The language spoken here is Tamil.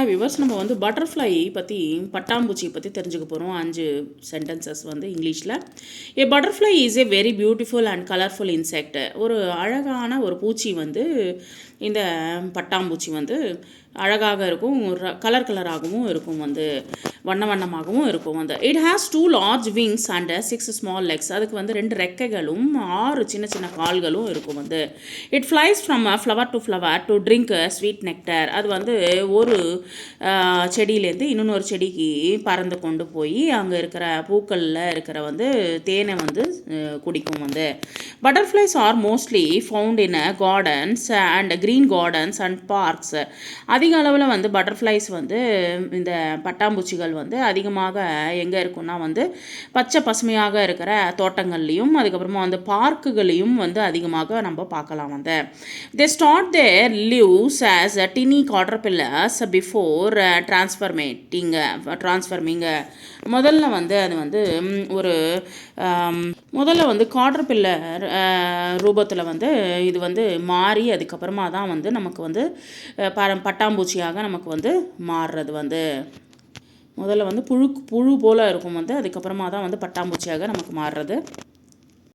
ஹாய் விவர்ஸ், நம்ம வந்து பட்டர்ஃப்ளை பற்றி பட்டாம்பூச்சி பற்றி தெரிஞ்சுக்க போகிறோம். 5 சென்டென்சஸ் வந்து இங்கிலீஷில். A butterfly is a very beautiful and colourful insect. ஒரு அழகான ஒரு பூச்சி வந்து இந்த பட்டாம்பூச்சி வந்து அழகாக இருக்கும், கலர் கலராகவும் இருக்கும், வந்து வண்ண வண்ணமாகவும் இருக்கும். வந்து it has 2 large wings and 6 small legs. அதுக்கு வந்து 2 ரெக்கைகளும் 6 சின்ன சின்ன கால்களும் இருக்கும். வந்து it flies from flower to flower to drink sweet nectar. அது வந்து ஒரு செடியிலேருந்து இன்னொரு செடிக்கு பறந்து கொண்டு போய் அங்கே இருக்கிற பூக்களில் இருக்கிற வந்து தேனை வந்து குடிக்கும். வந்து butterflies are mostly found in gardens and green gardens and parks. அதிக அளவில் வந்து பட்டர்ஃப்ளைஸ் வந்து இந்த பட்டாம்பூச்சிகள் வந்து அதிகமாக எங்கே இருக்குன்னா வந்து பச்சை பசுமையாக இருக்கிற தோட்டங்கள்லேயும் அதுக்கப்புறமா வந்து பார்க்குகளையும் வந்து அதிகமாக நம்ம பார்க்கலாம். வந்து they start their lives as tiny caterpillars before transforming. முதல்ல வந்து அது வந்து முதல்ல வந்து காட்டர்பில்லர் ரூபத்தில் வந்து இது வந்து மாறி அதுக்கப்புறமா தான் வந்து நமக்கு வந்து பட்டாம்பூச்சியாக நமக்கு வந்து மாறுறது. வந்து முதல்ல வந்து புழு போல் இருக்கும், வந்து அதுக்கப்புறமா தான் வந்து பட்டாம்பூச்சியாக நமக்கு மாறுறது.